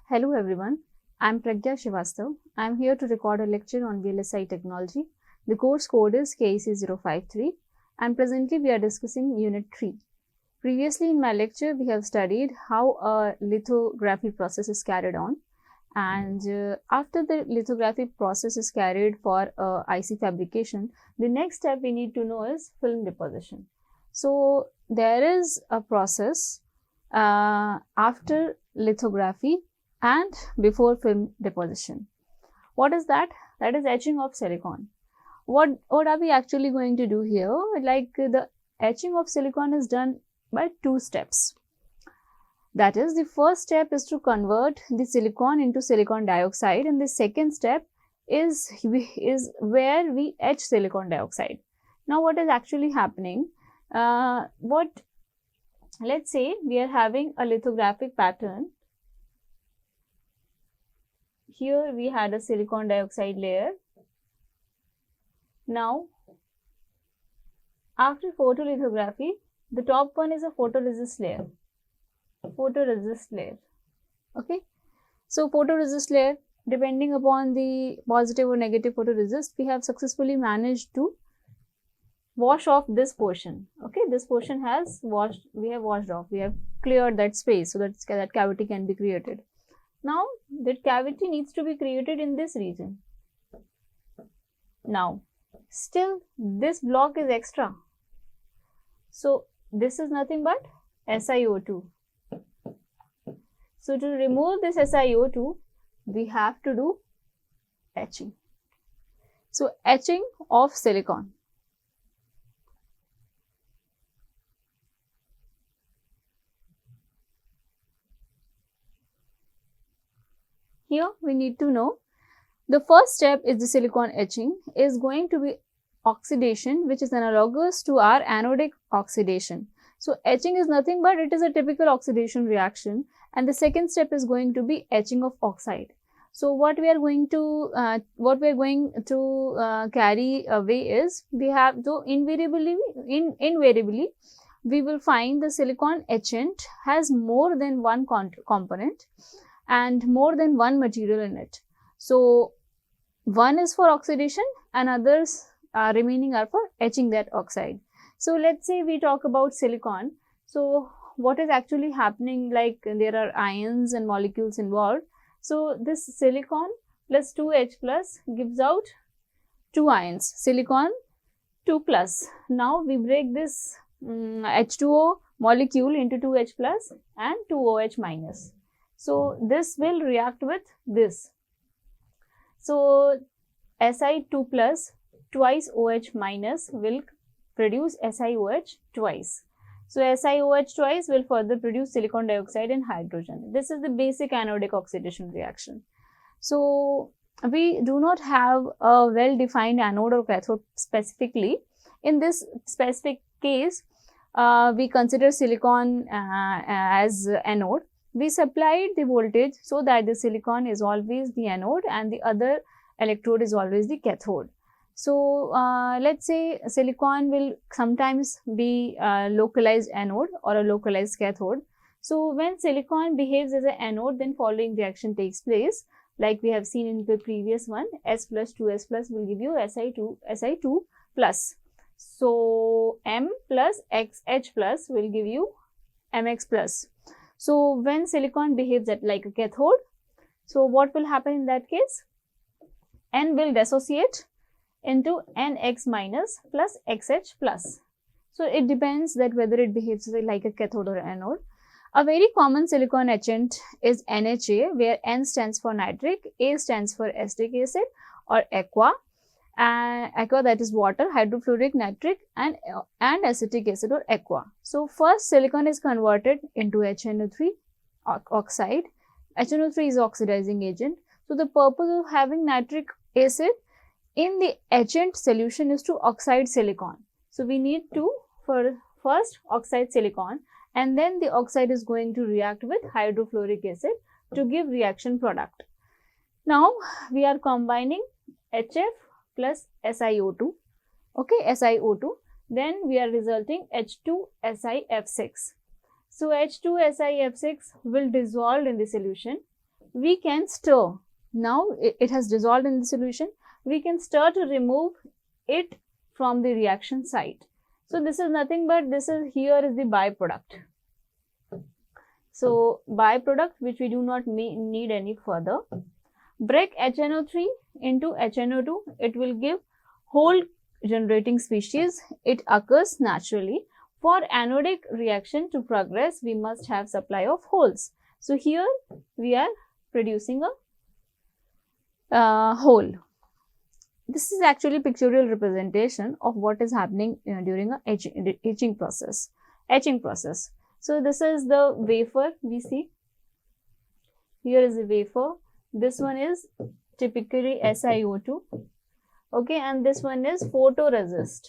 Hello everyone, I am Pragya Srivastav. I am here to record a lecture on VLSI technology. The course code is KEC053 and presently we are discussing Unit 3. Previously in my lecture we have studied how a lithography process is carried on, and after the lithography process is carried for IC fabrication, the next step we need to know is film deposition. So there is a process after lithography and before film deposition. What is that? That is etching of silicon. What are we actually going to do here? Like the etching of silicon is done by two steps. That is, the first step is to convert the silicon into silicon dioxide, and the second step is where we etch silicon dioxide. Now what is actually happening? Let's say we are having a lithographic pattern. Here we had a silicon dioxide layer. Now, after photolithography, the top one is a photoresist layer. Okay. So, photoresist layer, depending upon the positive or negative photoresist, we have successfully managed to wash off this portion. Okay, this portion has we have washed off, we have cleared that space so that cavity can be created. Now that cavity needs to be created in this region. Now still this block is extra, so this is nothing but SiO2. So to remove this SiO2 we have to do etching. So etching of silicon. Here we need to know the first step is the silicon etching is going to be oxidation, which is analogous to our anodic oxidation. So etching is nothing but it is a typical oxidation reaction, and the second step is going to be etching of oxide. So what we are going to carry away is we have to invariably we will find the silicon etchant has more than one component and more than one material in it. So one is for oxidation and others remaining are for etching that oxide. So let's say we talk about silicon. So what is actually happening, like there are ions and molecules involved. So this silicon plus 2H plus gives out 2 ions, silicon 2 plus. Now we break this H2O molecule into 2H plus and 2OH minus. So this will react with this. So Si2 plus twice OH minus will produce SiOH twice. So SiOH twice will further produce silicon dioxide and hydrogen. This is the basic anodic oxidation reaction. So we do not have a well-defined anode or cathode specifically. In this specific case, we consider silicon as anode. We supplied the voltage so that the silicon is always the anode and the other electrode is always the cathode. So let's say silicon will sometimes be a localized anode or a localized cathode. So when silicon behaves as an anode, then following reaction takes place, like we have seen in the previous one. S plus 2S plus will give you Si2 plus. So M plus XH plus will give you Mx plus. So when silicon behaves like a cathode, so what will happen in that case? N will dissociate into NX minus plus XH plus. So it depends that whether it behaves like a cathode or anode. A very common silicon etchant is NHA, where N stands for nitric, A stands for acetic acid or aqua. Aqua, that is water, hydrofluoric, nitric and acetic acid or aqua. So first silicon is converted into HNO3 oxide. HNO3 is oxidizing agent. So the purpose of having nitric acid in the etchant solution is to oxide silicon. So we need to first oxide silicon, and then the oxide is going to react with hydrofluoric acid to give reaction product. Now we are combining HF plus SiO2, okay, SiO2, then we are resulting H2SiF6. So H2SiF6 will dissolve in the solution. we can stir. Now it has dissolved in the solution. We can stir to remove it from the reaction site. So this is nothing but here is the byproduct. So byproduct which we do not need any further. Break HNO3 into HNO2. It will give whole generating species. It occurs naturally. For anodic reaction to progress, we must have supply of holes. So here we are producing a hole. This is actually pictorial representation of what is happening during a etching process. So this is the wafer we see. Here is the wafer. This one is typically SiO2. Okay, and this one is photoresist.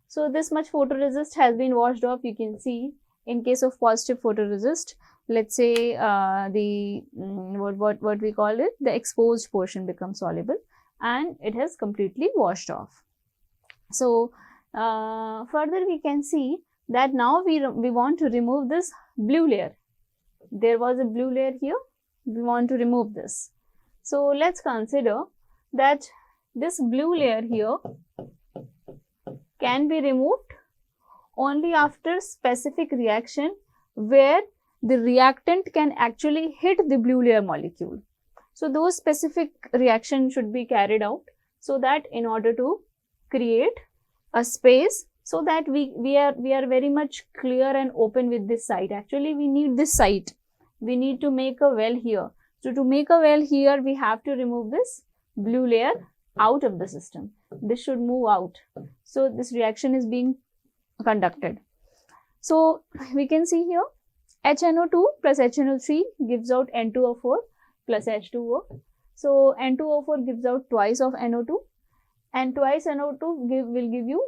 So this much photoresist has been washed off. You can see in case of positive photoresist, let's say what we call it, the exposed portion becomes soluble and it has completely washed off. So further we can see that now we want to remove this blue layer. There was a blue layer here. We want to remove this. So let's consider that this blue layer here can be removed only after specific reaction where the reactant can actually hit the blue layer molecule. So those specific reactions should be carried out, so that in order to create a space, so that we are very much clear and open with this site. Actually we need this site. We need to make a well here. So to make a well here, we have to remove this blue layer out of the system. This should move out. So this reaction is being conducted. So we can see here HNO2 plus HNO3 gives out N2O4 plus H2O. So N2O4 gives out twice of NO2, and twice NO2 will give you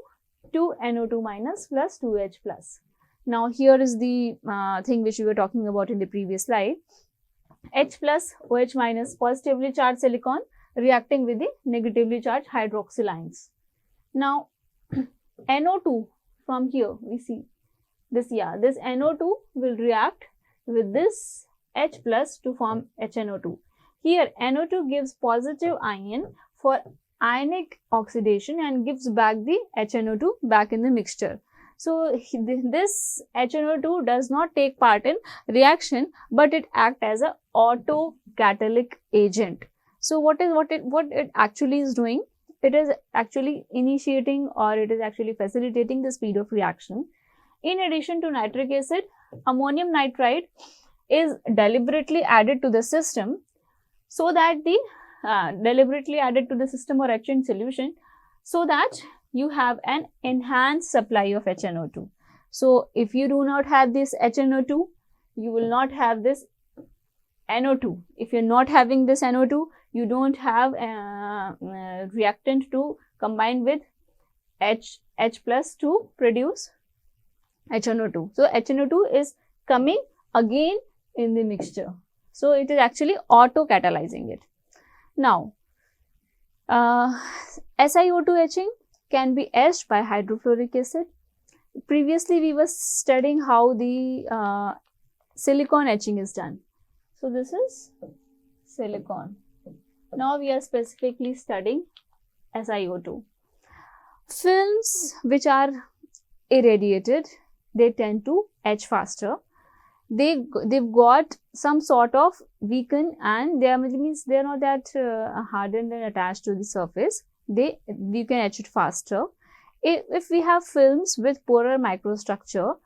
2 NO2 minus plus 2H plus. Now here is the thing which we were talking about in the previous slide. H plus OH minus positively charged silicon reacting with the negatively charged hydroxyl ions. Now NO2 from here we see this, this NO2 will react with this H plus to form HNO2. Here NO2 gives positive ion for ionic oxidation and gives back the HNO2 back in the mixture. So this HNO2 does not take part in reaction, but it acts as an autocatalytic agent. So what it actually is doing? It is actually initiating, or it is actually facilitating the speed of reaction. In addition to nitric acid, ammonium nitride is deliberately added to the system, so that the deliberately added to the system or etchant solution, so that you have an enhanced supply of HNO2. So if you do not have this HNO2, you will not have this NO2. If you're not having this NO2, you don't have reactant to combine with H plus to produce HNO2. So HNO2 is coming again in the mixture. So it is actually auto-catalyzing it. Now, SiO2 etching can be etched by hydrofluoric acid. Previously, we were studying how the silicon etching is done. So this is silicon. Now we are specifically studying SiO2. Films which are irradiated, they tend to etch faster. They've got some sort of weaken, and they means they are not that hardened and attached to the surface. You can etch it faster. If we have films with poorer microstructure,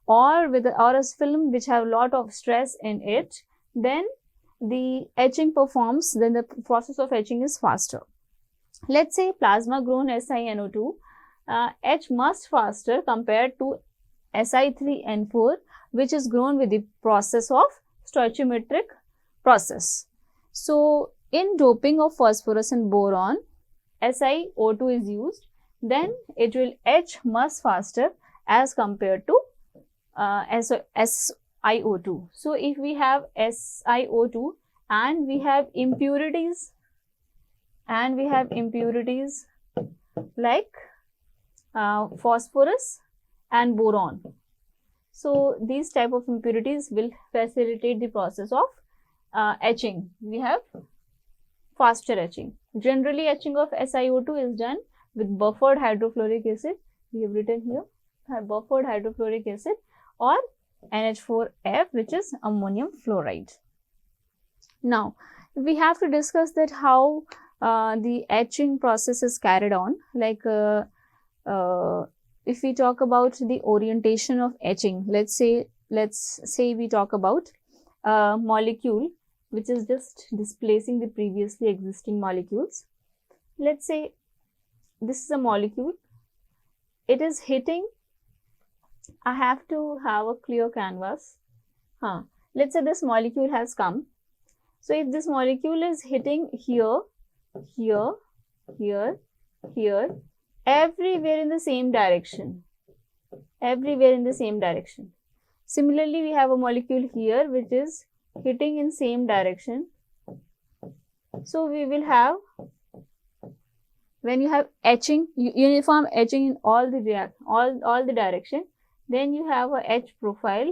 or a film which have a lot of stress in it, then the process of etching is faster. Let's say plasma grown SiNO2 etch much faster compared to Si3N4, which is grown with the process of stoichiometric process. So in doping of phosphorus and boron, SiO2 is used, then it will etch much faster as compared to SiO2. So if we have SiO2 and we have impurities like phosphorus and boron, so these type of impurities will facilitate the process of etching. We have faster etching. Generally, etching of SiO2 is done with buffered hydrofluoric acid. We have written here buffered hydrofluoric acid or NH4F, which is ammonium fluoride. Now, we have to discuss that how the etching process is carried on. Like if we talk about the orientation of etching, let's say we talk about a molecule which is just displacing the previously existing molecules. Let's say this is a molecule, it is hitting. I have to have a clear canvas. Let's say this molecule has come. So if this molecule is hitting here, here, here, here, everywhere in the same direction, everywhere in the same direction. Similarly, we have a molecule here which is hitting in same direction. So we will have, when you have etching, uniform etching in all the direction, then you have a etch profile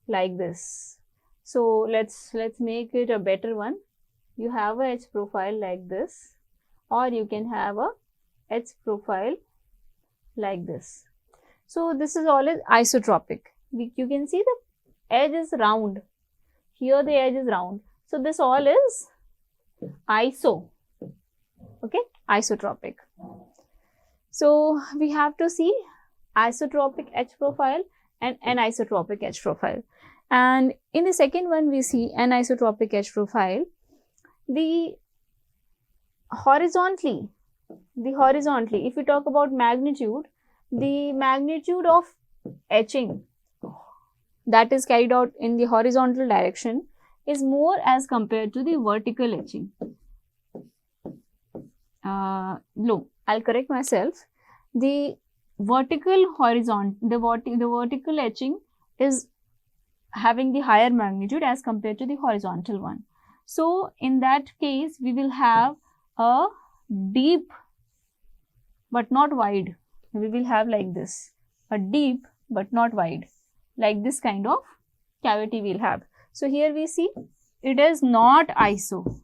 like this. So let's make it a better one. You have a etch profile like this, or you can have a etch profile like this. So this is all is isotropic. You can see the edge is round. Here the edge is round. So this all is iso. Okay, isotropic. So we have to see isotropic etch profile and anisotropic etch profile. And in the second one, we see anisotropic etch profile. The horizontally, if we talk about magnitude, the magnitude of etching that is carried out in the horizontal direction is more as compared to the vertical etching. No, I'll correct myself. The vertical etching is having the higher magnitude as compared to the horizontal one. So in that case, we will have a deep but not wide. We will have like this, a deep but not wide, like this kind of cavity we'll have. So here we see it is not iso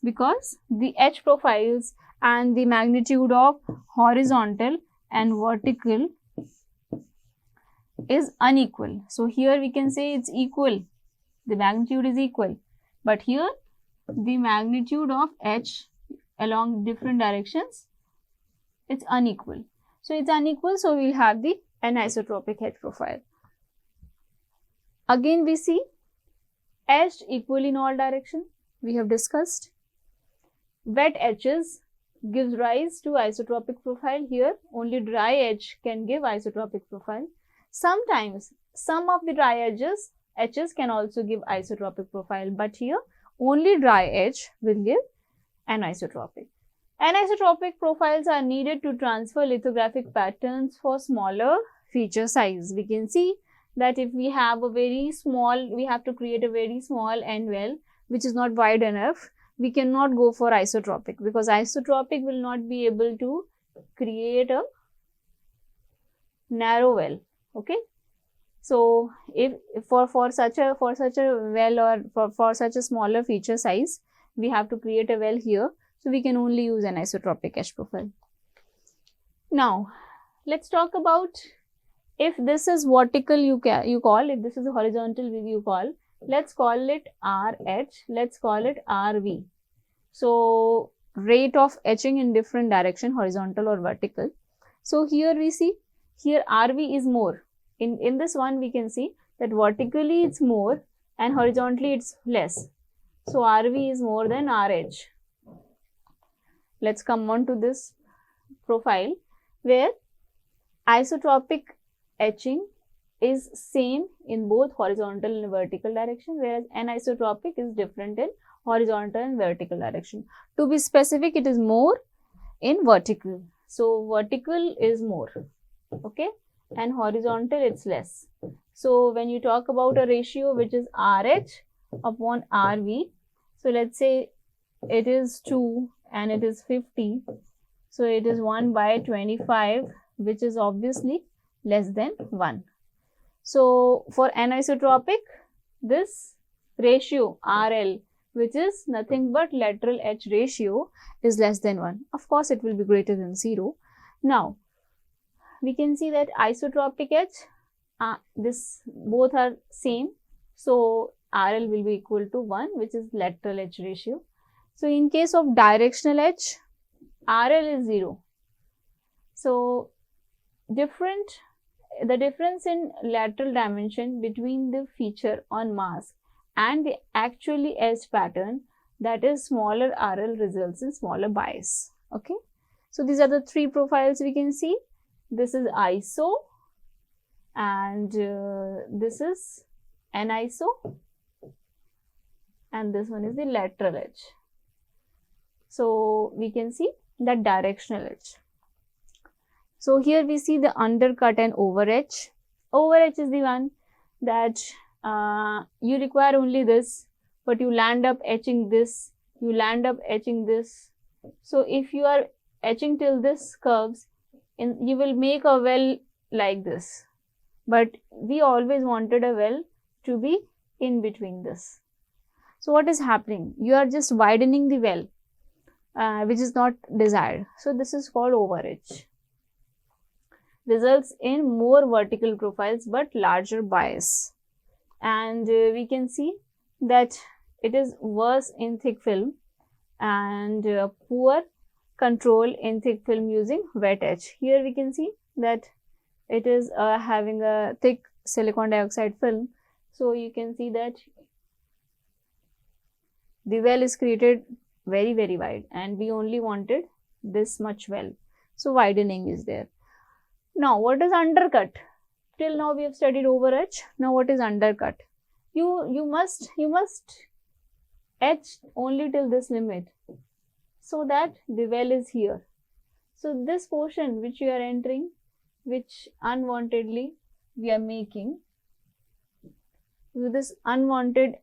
because the etch profiles and the magnitude of horizontal and vertical is unequal. So here we can say it's equal, the magnitude is equal, but here the magnitude of etch along different directions, it's unequal. So it's unequal, so we'll have the anisotropic etch profile. Again we see etched equally in all direction. We have discussed. Wet etches gives rise to isotropic profile. Here only dry etch can give isotropic profile. Sometimes some of the dry etches can also give isotropic profile, but here only dry etch will give anisotropic. Anisotropic profiles are needed to transfer lithographic patterns for smaller feature size. We can see that if we have a very small, we have to create a very small end well which is not wide enough, we cannot go for isotropic because isotropic will not be able to create a narrow well. Okay, so if for such a well or for such a smaller feature size, we have to create a well here. So we can only use an isotropic etch profile. Now let's talk about if this is vertical, you call, if this is a horizontal, you call. Let's call it RH. Let's call it RV. So rate of etching in different direction, horizontal or vertical. So here we see, here RV is more. In this one we can see that vertically it's more and horizontally it's less. So RV is more than RH. Let's come on to this profile where isotropic etching is same in both horizontal and vertical direction, whereas anisotropic is different in horizontal and vertical direction. To be specific, it is more in vertical. So vertical is more, okay, and horizontal it's less. So when you talk about a ratio which is RH upon RV, so let's say it is 2 and it is 50, so it is 1 by 25, which is obviously less than 1. So for anisotropic, this ratio RL, which is nothing but lateral edge ratio, is less than 1. Of course, it will be greater than 0. Now, we can see that isotropic edge, this both are same. So, RL will be equal to 1, which is lateral edge ratio. So, in case of directional edge, RL is 0. So, the difference in lateral dimension between the feature on mask and the actually edged pattern, that is smaller RL, results in smaller bias. Okay. So, these are the three profiles we can see. This is iso and this is aniso, and this one is the lateral edge. So, we can see that directional edge. So, here we see the undercut and over edge. Over edge is the one that you require only this, but you land up etching this, you land up etching this. So, if you are etching till this curves, you will make a well like this. But we always wanted a well to be in between this. So, what is happening? You are just widening the well, which is not desired. So, this is called over edge. Results in more vertical profiles but larger bias. And we can see that it is worse in thick film and poor control in thick film using wet etch. Here we can see that it is having a thick silicon dioxide film. So, you can see that the well is created very wide and we only wanted this much well. So, widening is there. Now, what is undercut? Till now we have studied over edge. Now, what is undercut? You must etch only till this limit, so that the well is here. So, this portion which you are entering, which unwantedly we are making, so this unwanted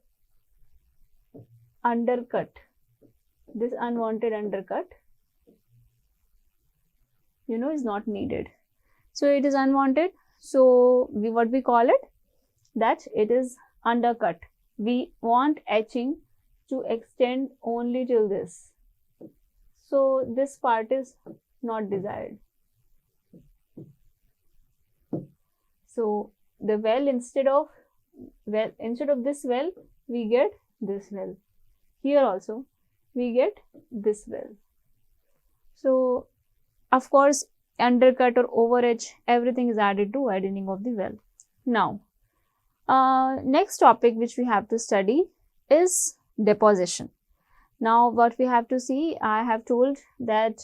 undercut, is not needed. So, it is unwanted. So, what we call it, that it is undercut. We want etching to extend only till this. So, this part is not desired. So, the well, instead of this well, we get this well. Here also, we get this well. So, of course, undercut or over edge, everything is added to widening of the well. Now, next topic which we have to study is deposition. Now, what we have to see, I have told that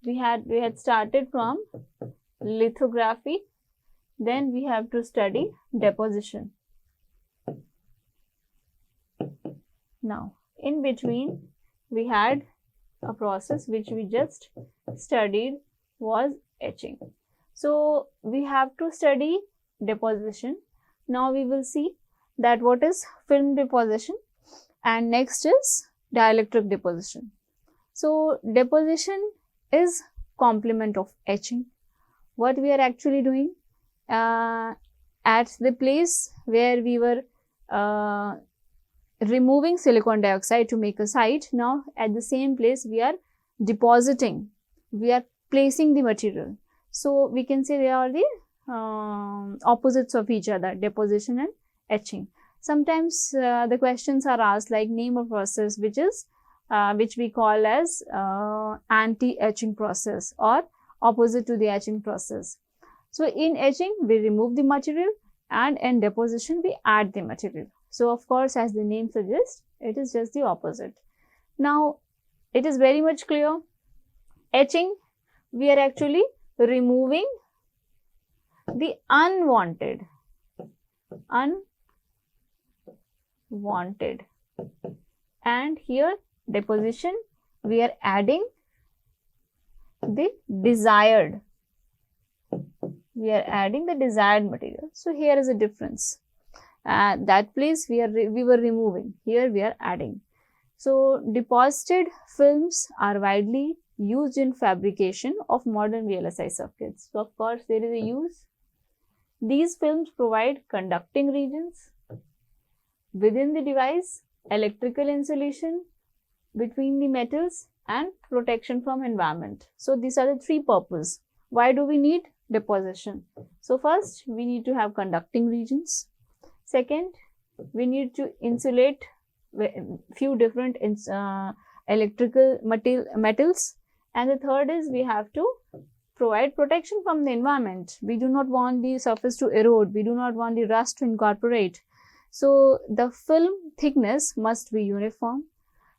we had started from lithography, then we have to study deposition. Now, in between, we had a process which we just studied, was etching. So, we have to study deposition. Now, we will see that what is film deposition, and next is dielectric deposition. So, deposition is complement of etching. What we are actually doing, at the place where we were removing silicon dioxide to make a site, now at the same place we are depositing, we are placing the material. So, we can say they are the opposites of each other, deposition and etching. Sometimes the questions are asked like name a process which we call as anti-etching process or opposite to the etching process. So, in etching we remove the material and in deposition we add the material. So, of course, as the name suggests, it is just the opposite. Now, it is very much clear. Etching, we are actually removing the unwanted, and here deposition, we are adding the desired, material. So, here is a difference. That place we were removing, here we are adding. So, deposited films are widely used in fabrication of modern VLSI circuits. So, of course, there is a use. These films provide conducting regions within the device, electrical insulation between the metals, and protection from environment. So these are the three purposes. Why do we need deposition? So first, we need to have conducting regions. Second, we need to insulate few different electrical metals. And the third is we have to provide protection from the environment. We do not want the surface to erode. We do not want the rust to incorporate. So the film thickness must be uniform,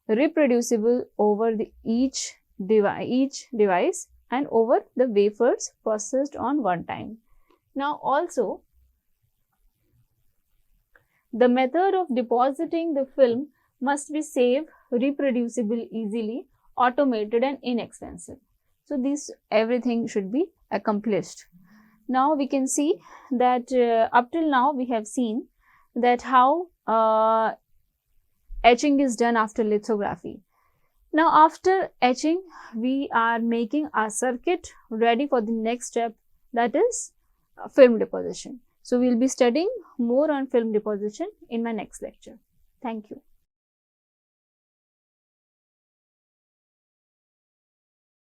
reproducible over each device and over the wafers processed on one time. Now also, the method of depositing the film must be safe, reproducible easily, automated and inexpensive. So this everything should be accomplished. Now we can see that up till now we have seen that how etching is done after lithography. Now after etching, we are making our circuit ready for the next step, that is film deposition. So we will be studying more on film deposition in my next lecture. Thank you.